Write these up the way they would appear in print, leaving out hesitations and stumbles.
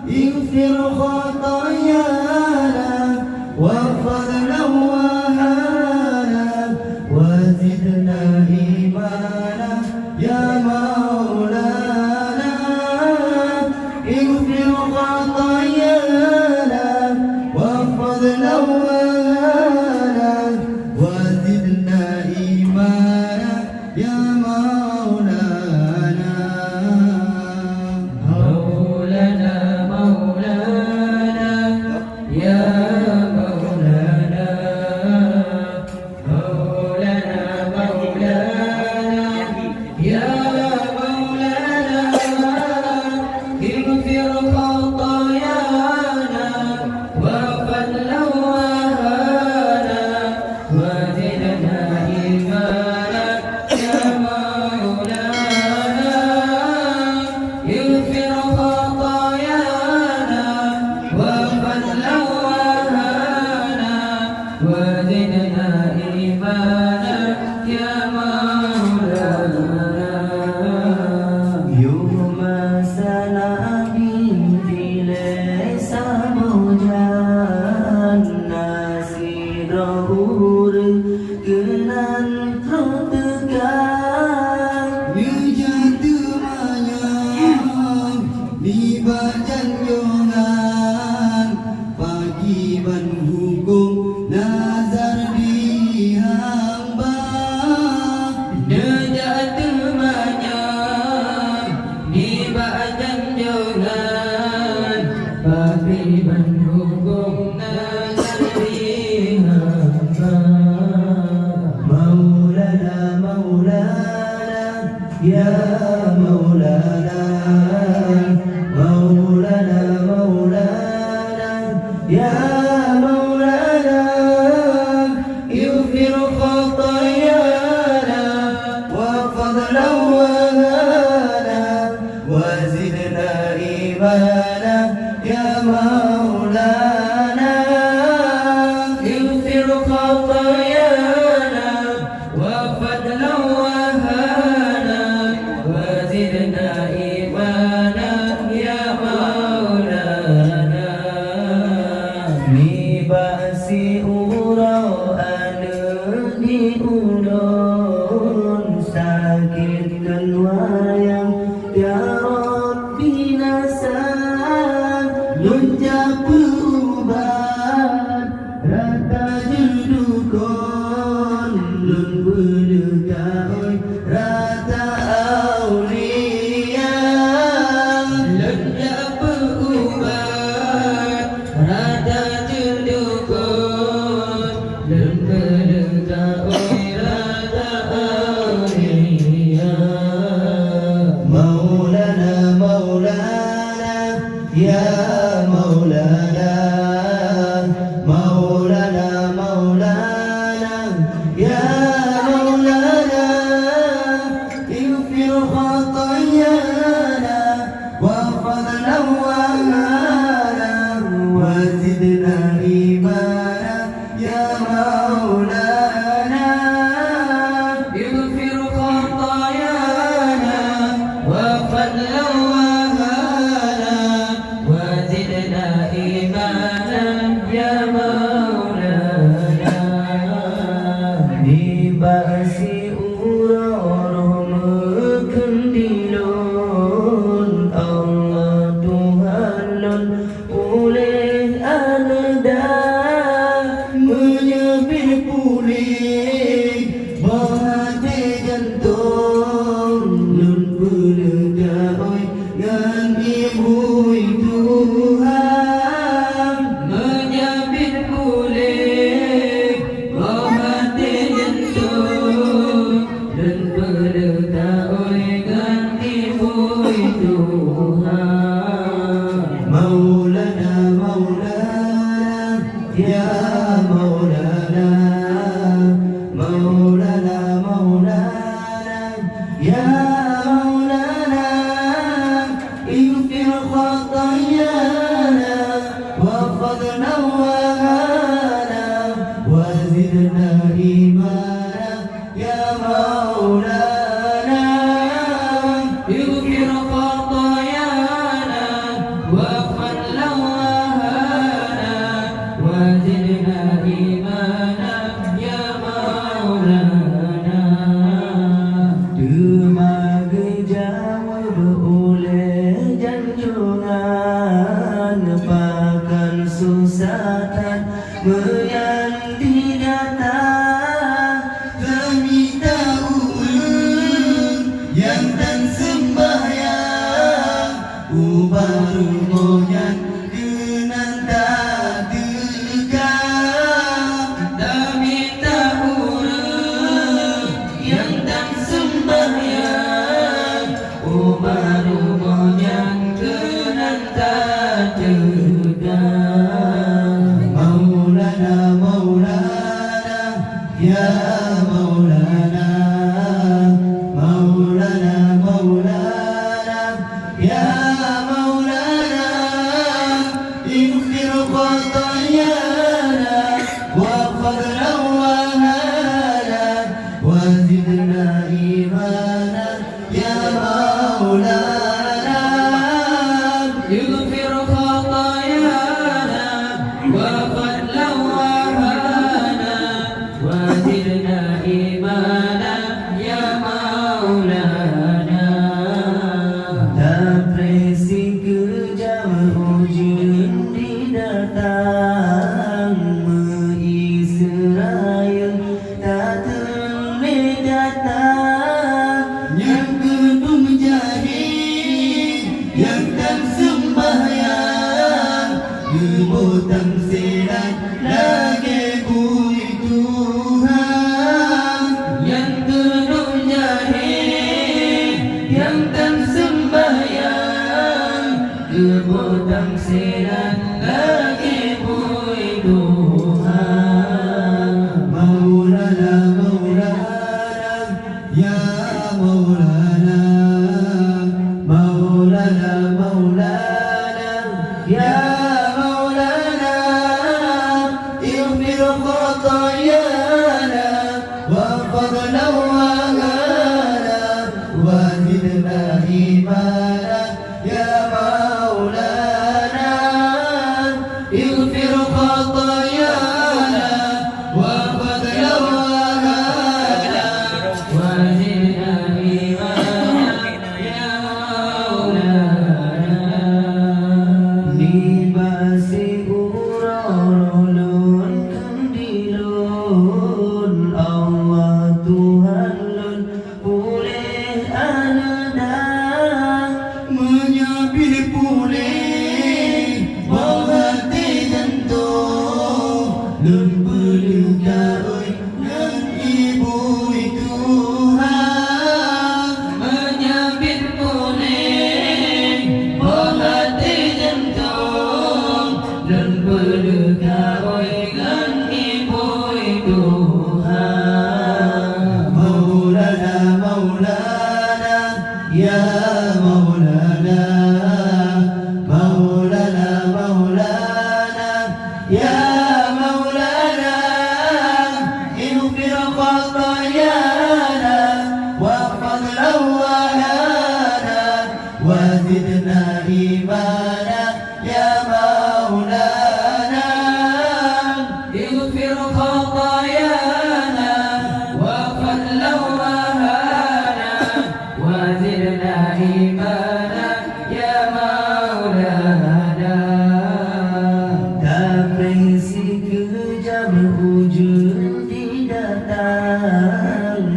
اغفر خطايانا واغفر لواهانا وزدنا إيمانا يا مولانا اغفر خطايانا واغفر لواهانا وزدنا إيمانا يا مولانا مولانا مولانا يا مولانا مولانا مولانا يا مولانا اغفر خطايانا واغفر لواهانا وزدنا إيمانا يا مولانا اغفر خطايانا واغفر لواهانا وزدنا إيمانا يا مولانا يوم سلامي في ليس موجان nasi rahur kenan tertekan Menjadi mayang di badan yongan pagi ban hukum nazar dihamba Nejak temanya di badan jangan Babi menghukum nazari hamba Maulana Maulana ya Maulana Maulana Maulana ya Maulana اغفر خطايانا واغفر لواهانا وزدنا إيمانا يا مولانا اغفر خطايانا واغفر لواهانا وزدنا إيمانا يا مولانا Nibasi uraan di udon sakit keluayang ya Rabbi nasan lunjak perubahan rata judukon lun belegoi rata aulia Lendak berubat rada jendukun dan berdekat rada aulia Maulana Maulana ya Maulana Maulana Maulana ya Maulana اغفر خطايانا واغفر لواهانا وزدنا إيمانا يا مولانا اغفر خطايانا واغفر لواهانا وزدنا إيمانا يا مولانا Dibasi uror kendilon Allah Tuhanon pulih aneda menyebih pulih bahati jantung lun belegoi ngan ibui Tuhan menyabit pulih hati jantung dan berdetak ganti bui Tuhan Maulana Maulana ya Maulana ya Maulana Maulana Maulana ya Maulana ighfir khatayana wa fadlan wa hana wa zidna imana ya Maulana اغفر خطايانا وفضلا وهانا وزدنا إيمانا يا مولانا. Depresi kejam hujan datang Israel tak terleh datang yang gedung jahit yang tak sembahyang gebotang selat lagi bui Tuhan Yang gedung jahit yang tak sembahyang gebotang selat lagi bui Tuhan. Maulana Maulana ya Maulana Maulana Maulana ya Maulana ighfir khatayana wa fadlan wa hana wa zidna imana ya Maulana ighfir khatayana wa fadlan wa hana وزدنا إيمانا يا مولانا. Nibasi urolun kandilun Allah Tuhan lun pulih anadang menyapir pulih hati jantung lun berluka dan ibu Tuhan Menyapit pulih hati jantung dan berduka dengan ibu Tuhan. Maulana Maulana ya Maulana Maulana Maulana ya Maulana ighfir khatayana wa fadlan wa hana wa zidna imana ya Maulana اغفر خطايانا وفضلا وهانا وزدنا إيمانا يا مولانا. Depresi kejam hujan datang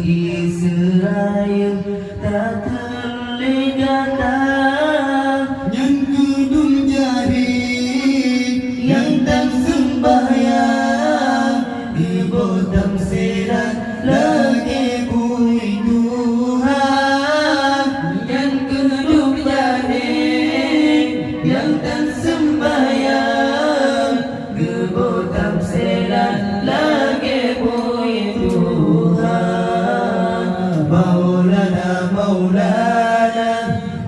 Israel tak terleh datang yang gedung jahit yang tak sembahyang gebotang selat lagi bui Tuhan Yang gedung jahit yang tak sembahyang gebotang selat lagi bui Tuhan. Maulana Maulana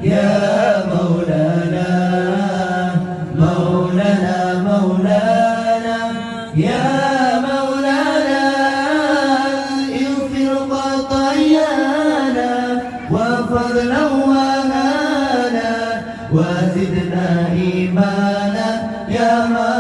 ya Maulana Maulana Maulana ya Maulana ighfir khatayana wa fadlan wa hana wa zidna imana ya Maulana